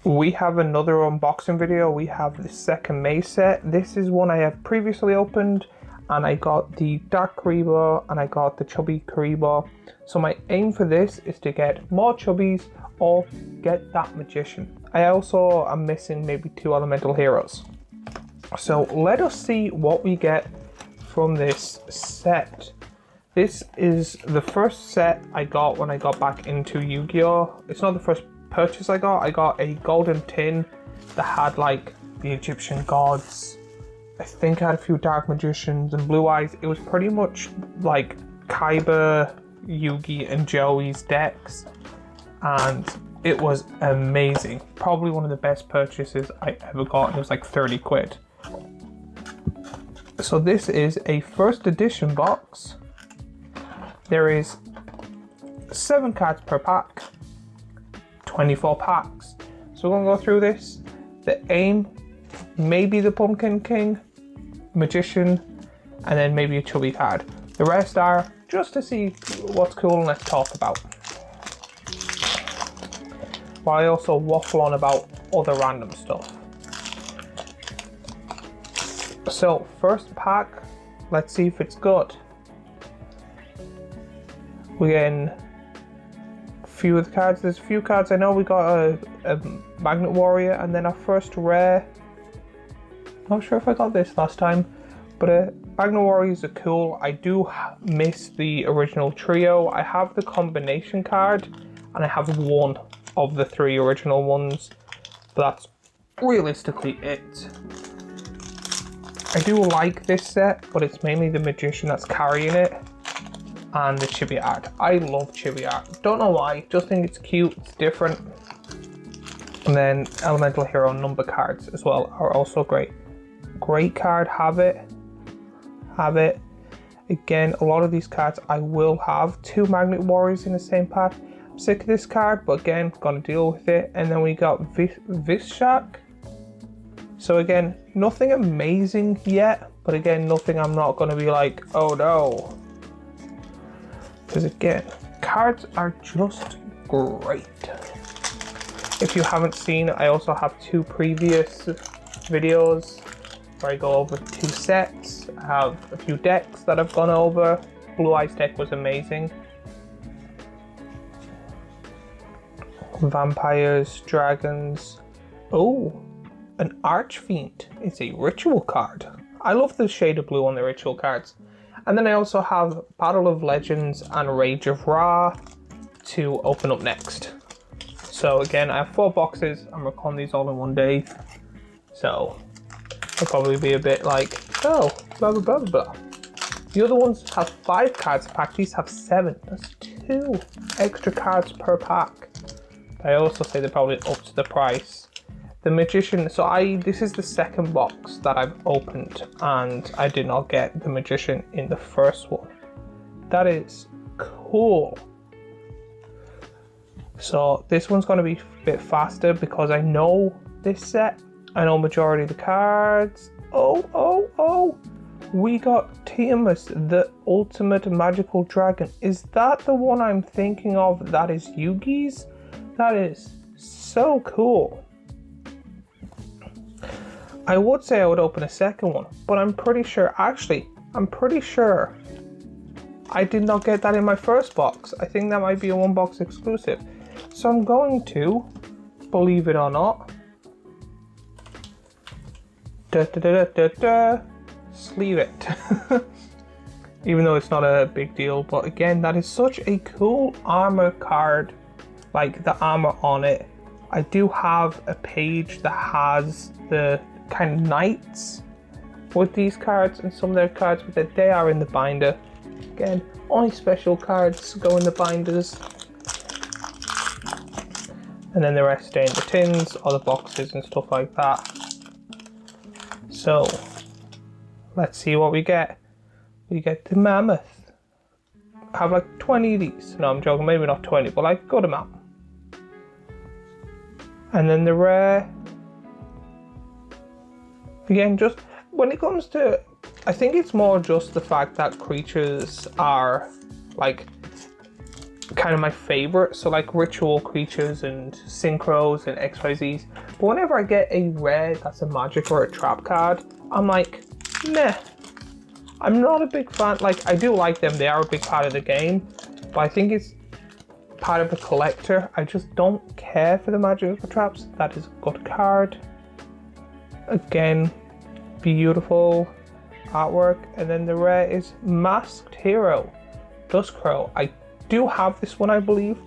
We have another unboxing video. We have the second Maze set. This is one I have previously opened, and I got the Dark Karibo and I got the Chubby Karibo. So my aim for this is to get more Chubbies or get that Magician. I also am missing maybe 2 Elemental Heroes. So let us see what we get from this set. This is the first set I got when I got back into Yu-Gi-Oh! It's not the first purchase I got a golden tin that had like the Egyptian gods. I think I had a few Dark Magicians and Blue Eyes. It was pretty much like Kaiba, Yugi and Joey's decks, and it was amazing. Probably one of the best purchases I ever got. It was like 30 quid. So this is a first edition box. There is 7 cards per pack, 24 packs. So we're gonna go through this. The aim, maybe the Pumpkin King, Magician, and then maybe a Chubby card. The rest are just to see what's cool and let's talk about. While I also waffle on about other random stuff. So first pack, let's see if it's good. We're getting few of the cards. There's a few cards. I know we got a Magnet Warrior and then our first rare. Not sure if I got this last time, but Magnet Warriors are cool. I do miss the original trio. I have the combination card and I have one of the 3 original ones, but that's realistically it. I do like this set, but it's mainly the Magician that's carrying it. And the chibi art. I love chibi art. Don't know why, just think it's cute, it's different. And then Elemental Hero number cards as well are also great. Great card, have it. Again, a lot of these cards I will have. 2 Magnet Warriors in the same pack. I'm sick of this card, but again, gonna deal with it. And then we got Vishak. So again, nothing amazing yet, but again, nothing I'm not gonna be like, oh no. Because again, cards are just great. If you haven't seen, I also have 2 previous videos where I go over 2 sets. I have a few decks that I've gone over. Blue Eyes deck was amazing. Vampires, dragons. Oh, an Archfiend. It's a ritual card. I love the shade of blue on the ritual cards. And then I also have Battle of Legends and Rage of Ra to open up next. So again, I have 4 boxes. I'm recording these all in one day. So I'll probably be a bit like, oh, blah, blah, blah, blah. The other ones have 5 cards a pack. These have 7. That's 2 extra cards per pack. I also say they're probably up to the price. The Magician, so this is the second box that I've opened and I did not get the Magician in the first one. That is cool. So this one's going to be a bit faster because I know this set. I know majority of the cards. Oh. We got Tiamat, the ultimate magical dragon. Is that the one I'm thinking of that is Yugi's? That is so cool. I would say I would open a second one, but I'm pretty sure I did not get that in my first box. I think that might be a 1 box exclusive. So I'm going to, believe it or not, sleeve it. Even though it's not a big deal, but again, that is such a cool armor card, like the armor on it. I do have a page that has the kind of knights with these cards and some of their cards with it. They are in the binder. Again, only special cards go in the binders. And then the rest stay in the tins or the boxes and stuff like that. So, let's see what we get. We get the Mammoth. I have like 20 of these. No, I'm joking, maybe not 20, but like a good amount. And then the rare. Again, just when it comes to, I think it's more just the fact that creatures are like kind of my favorite. So like ritual creatures and synchros and XYZs. But whenever I get a rare that's a magic or a trap card, I'm like, meh. I'm not a big fan. Like, I do like them, they are a big part of the game, but I think it's part of the collector. I just don't care for the magic or traps. That is a good card. Again, beautiful artwork. And then the rare is Masked Hero, Duskcrow. I do have this one, I believe.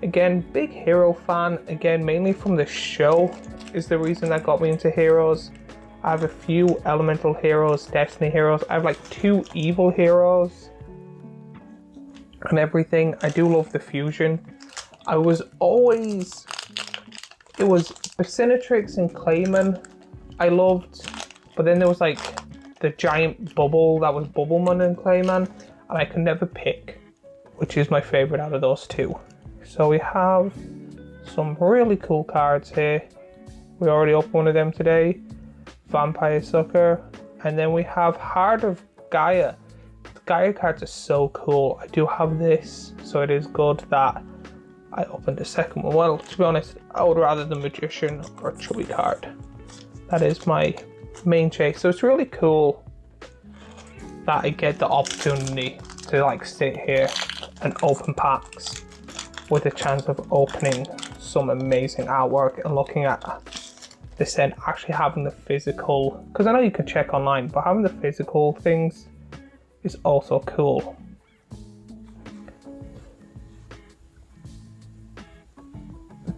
Again, big hero fan. Again, mainly from the show is the reason that got me into heroes. I have a few elemental heroes, destiny heroes. I have like 2 evil heroes and everything. I do love the fusion. It was Basinatrix and Clayman I loved, but then there was like the giant bubble that was Bubbleman and Clayman, and I could never pick which is my favorite out of those 2. So we have some really cool cards here. We already opened one of them today, Vampire Sucker, and then we have Heart of Gaia. The Gaia cards are so cool. I do have this, so it is good that I opened a second one. Well, to be honest, I would rather the Magician or Chubby card. That is my main chase. So it's really cool that I get the opportunity to like sit here and open packs with a chance of opening some amazing artwork and looking at the set, actually having the physical, because I know you can check online, but having the physical things is also cool.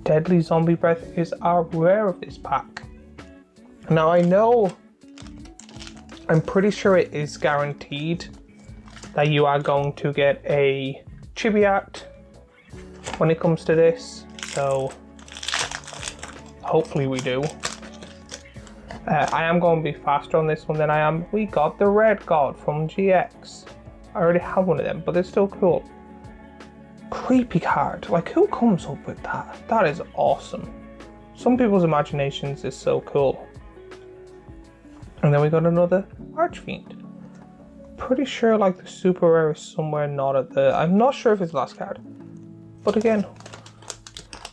Deadly Zombie Breath is our rare of this pack. Now I'm pretty sure it is guaranteed that you are going to get a chibi art when it comes to this, so hopefully we do. I am going to be faster on this one than I am. We got the Red God from GX. I already have one of them, but they're still cool. Creepy card, like who comes up with that? That is awesome. Some people's imaginations is so cool. And then we got another Archfiend. Pretty sure like the super rare is somewhere not at the, I'm not sure if it's the last card. But again,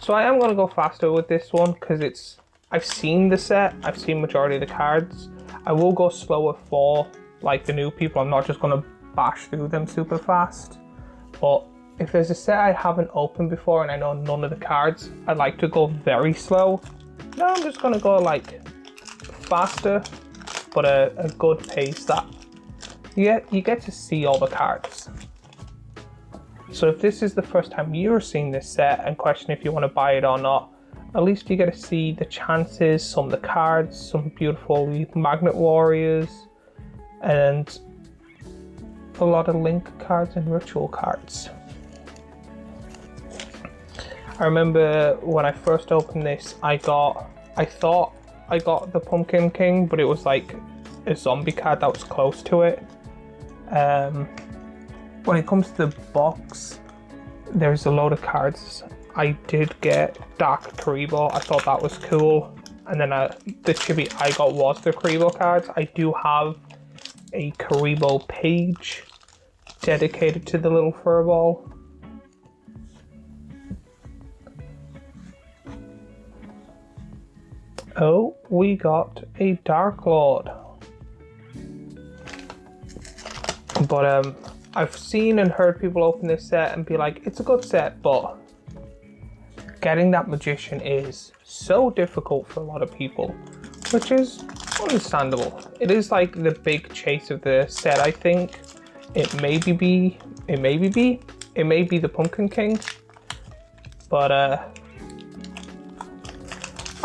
so I am going to go faster with this one because I've seen the set, I've seen majority of the cards. I will go slower for like the new people. I'm not just going to bash through them super fast. But if there's a set I haven't opened before and I know none of the cards, I like to go very slow. Now I'm just going to go like faster, but a good pace that you get to see all the cards. So if this is the first time you're seeing this set and question if you want to buy it or not, at least you get to see the chances, some of the cards, some beautiful Magnet Warriors, and a lot of Link cards and Ritual cards. I remember when I first opened this, I thought I got the Pumpkin King, but it was like a zombie card that was close to it. When it comes to the box, there's a load of cards. I did get Dark Karibo. I thought that was cool. And then the chibi I got was the Karibo cards. I do have a Karibo page dedicated to the little furball. Oh, we got a Dark Lord. But I've seen and heard people open this set and be like, it's a good set, but getting that Magician is so difficult for a lot of people, which is understandable. It is like the big chase of the set, I think. It may be the Pumpkin King, but I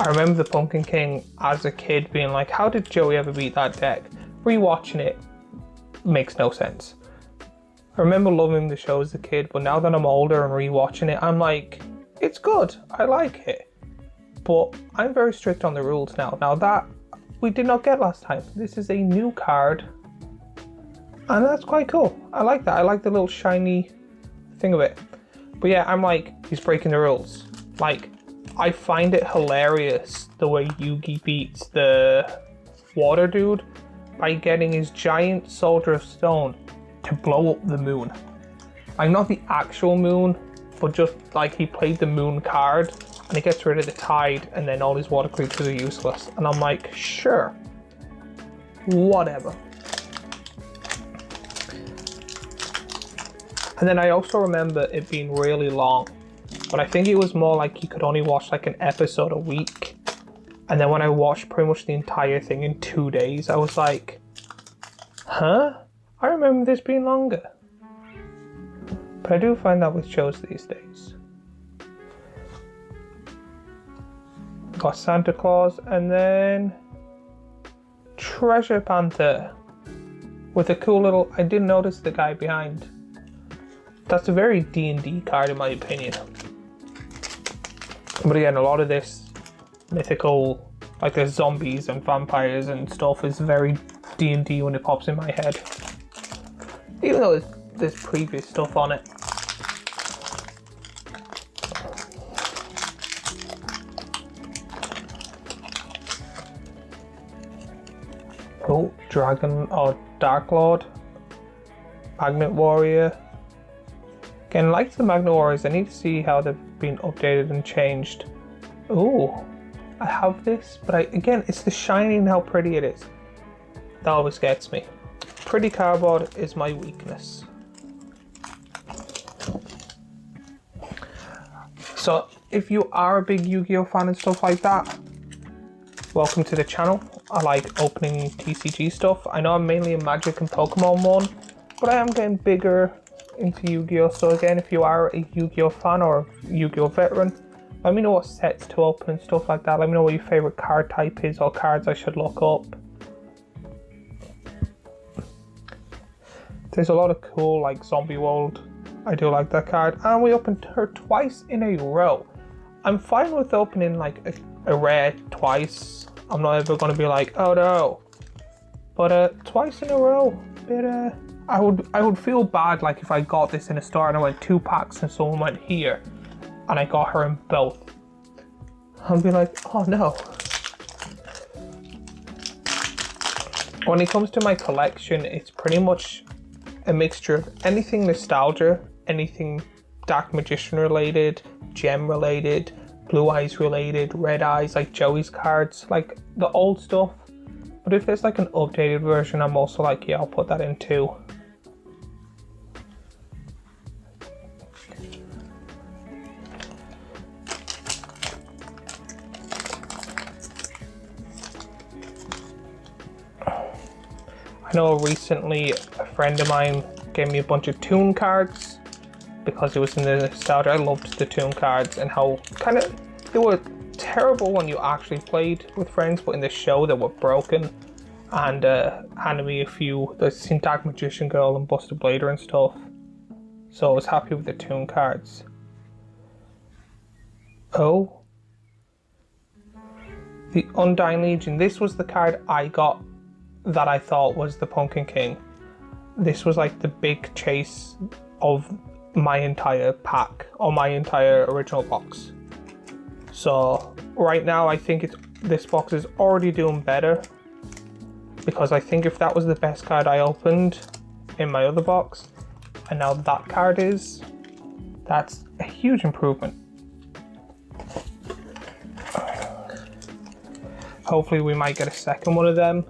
remember the Pumpkin King as a kid being like, how did Joey ever beat that deck? Rewatching it makes no sense. I remember loving the show as a kid, but now that I'm older and rewatching it, I'm like, it's good, I like it. But I'm very strict on the rules now. Now that we did not get last time. This is a new card, and that's quite cool. I like that. I like the little shiny thing of it. But yeah, I'm like, he's breaking the rules. Like, I find it hilarious the way Yugi beats the water dude by getting his giant Soldier of Stone to blow up the moon. Like, not the actual moon, but just like he played the moon card and he gets rid of the tide and then all his water creatures are useless. And I'm like, sure, whatever. And then I also remember it being really long, but I think it was more like you could only watch like an episode a week. And then when I watched pretty much the entire thing in 2 days, I was like, huh? I remember this being longer. But I do find that with shows these days. Got Santa Claus and then Treasure Panther with a cool little, I didn't notice the guy behind. That's a very D&D card in my opinion. But again, a lot of this mythical, like there's zombies and vampires and stuff, is very D&D when it pops in my head. Even though there's previous stuff on it. Oh, Dragon or Dark Lord. Magnet Warrior. Again, like the Magnet Warriors, I need to see how they've been updated and changed. Oh, I have this, but again, it's the shiny and how pretty it is. That always gets me. Pretty cardboard is my weakness. So, if you are a big Yu-Gi-Oh fan and stuff like that, welcome to the channel. I like opening TCG stuff. I know I'm mainly a Magic and Pokemon one, but I am getting bigger into Yu-Gi-Oh! So again, if you are a Yu-Gi-Oh! Fan or Yu-Gi-Oh! Veteran, let me know what sets to open and stuff like that. Let me know what your favourite card type is or cards I should look up. There's a lot of cool, like Zombie World. I do like that card. And we opened her twice in a row. I'm fine with opening like a rare twice. I'm not ever going to be like, oh no. But twice in a row, I would feel bad like if I got this in a store and I went 2 packs and someone went here and I got her in both. I'd be like, oh no. When it comes to my collection, it's pretty much a mixture of anything nostalgia, anything Dark Magician related, Gem related, Blue Eyes related, Red Eyes, like Joey's cards, like the old stuff. But if there's like an updated version, I'm also like, yeah, I'll put that in too. I know recently a friend of mine gave me a bunch of Toon cards because it was in the nostalgia. I loved the Toon cards and how kind of they were terrible when you actually played with friends, but in the show they were broken. And handed me a few. I've seen Dark Magician Girl and Buster Blader and stuff. So I was happy with the Toon cards. Oh. The Undying Legion. This was the card I got that I thought was the Pumpkin King. This was like the big chase of my entire pack, or my entire original box. So right now I think this box is already doing better, because I think if that was the best card I opened in my other box, and now that card is, that's a huge improvement. Hopefully we might get a second one of them.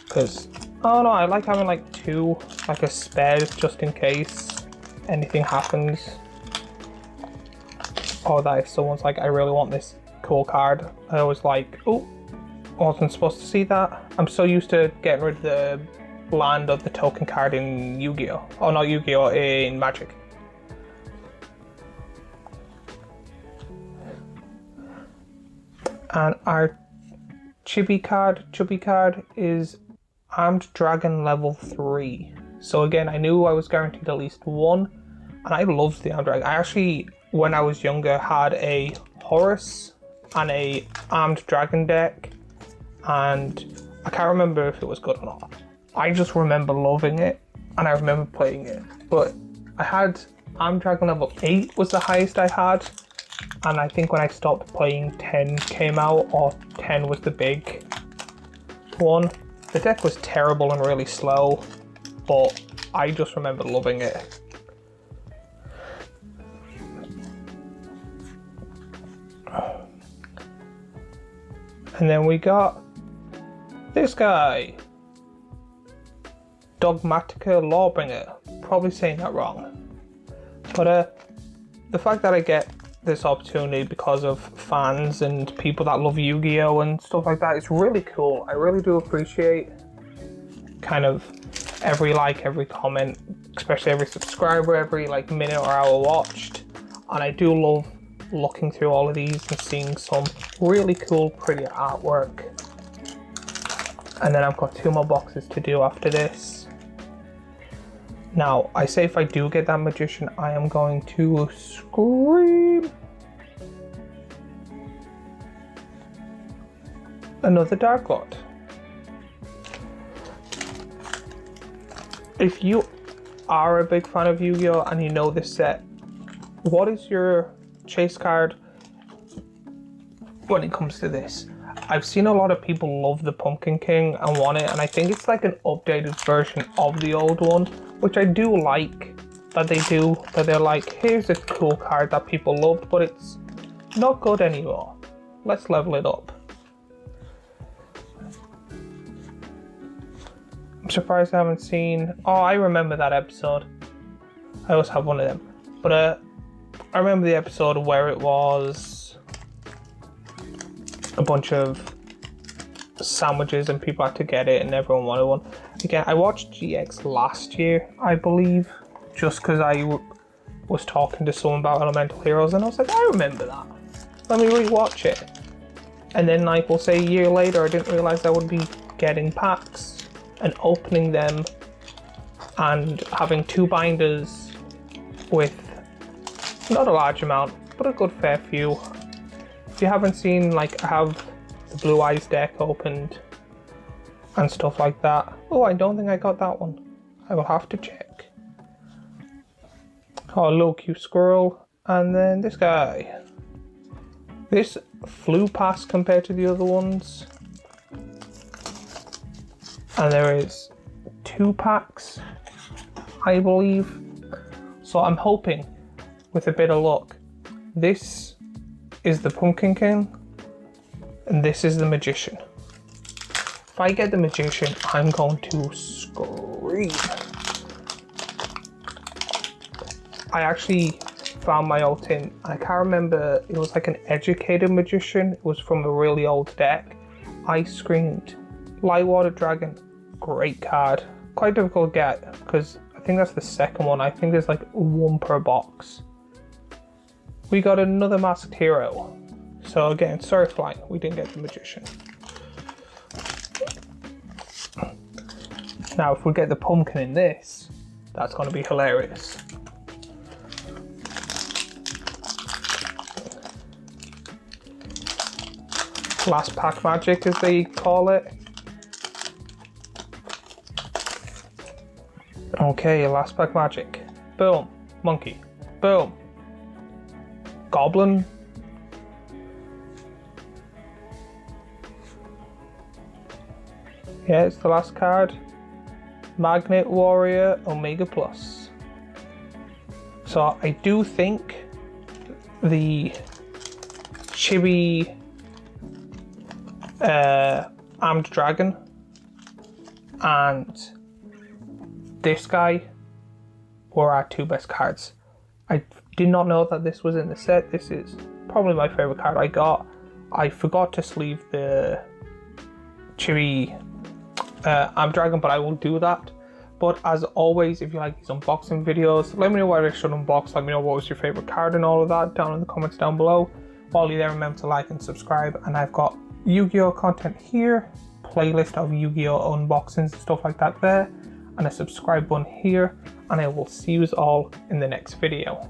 Because, oh no, I like having like 2, like a spare just in case anything happens. Or that if someone's like, I really want this cool card, I always like, oh, I wasn't supposed to see that. I'm so used to getting rid of the land of the token card in Yu-Gi-Oh! Oh, not Yu-Gi-Oh! In Magic. And our chubby card is Armed Dragon level 3. So again, I knew I was guaranteed at least one, and I loved the Armed Dragon. I actually, when I was younger, had a Horus and a Armed Dragon deck, and I can't remember if it was good or not. I just remember loving it, and I remember playing it. But I had Armed Dragon level 8 was the highest I had, and I think when I stopped playing 10 came out, or 10 was the big one. The deck was terrible and really slow, but I just remember loving it. And then we got this guy, Dogmatica Lawbringer. Probably saying that wrong. But the fact that I get this opportunity because of fans and people that love Yu-Gi-Oh! And stuff like that, it's really cool. I really do appreciate kind of every like, every comment, especially every subscriber, every like minute or hour watched. And I do love looking through all of these and seeing some really cool, pretty artwork. And then I've got 2 more boxes to do after this. Now, I say if I do get that Magician, I am going to scream. Another Dark Lord. If you are a big fan of Yu-Gi-Oh! And you know this set, what is your chase card when it comes to this? I've seen a lot of people love the Pumpkin King and want it, and I think it's like an updated version of the old one, which I do like that they do, that they're like, here's a cool card that people loved, but it's not good anymore. Let's level it up. I'm surprised I haven't seen, oh, I remember that episode. I always have one of them. But I remember the episode where it was a bunch of sandwiches and people had to get it and everyone wanted one. Again, I watched GX last year, I believe, just because I was talking to someone about Elemental Heroes and I was like, I remember that. Let me rewatch it. And then like, we'll say a year later, I didn't realize I would be getting packs and opening them and having 2 binders with not a large amount, but a good fair few. If you haven't seen, like, I have the Blue Eyes deck opened and stuff like that. Oh, I don't think I got that one. I will have to check. Oh, a little cute squirrel. And then this guy. This flew past compared to the other ones. And there is 2 packs, I believe. So I'm hoping, with a bit of luck, this is the Pumpkin King and this is the Magician. If I get the Magician, I'm going to scream. I actually found my old tin. I can't remember, it was like an educated Magician. It was from a really old deck. I screamed. Lightwater Dragon, great card. Quite difficult to get because I think that's the second one. I think there's like 1 per box. We got another Masked Hero. So again, sorry flying, we didn't get the Magician. Now if we get the Pumpkin in this, that's going to be hilarious. Last pack magic as they call it. Okay, last pack magic. Boom. Monkey. Boom. Goblin. Yeah, it's the last card. Magnet Warrior Omega Plus. So I do think the Chibi Armed Dragon and this guy were our 2 best cards. I did not know that this was in the set. This is probably my favorite card I got. I forgot to sleeve the Chibi Armed Dragon, but I will do that. But as always, if you like these unboxing videos, let me know what I should unbox. Let me know what was your favorite card and all of that down in the comments down below. While you're there, remember to like and subscribe. And I've got Yu-Gi-Oh content here, playlist of Yu-Gi-Oh unboxings and stuff like that there, and a subscribe button here, and I will see you all in the next video.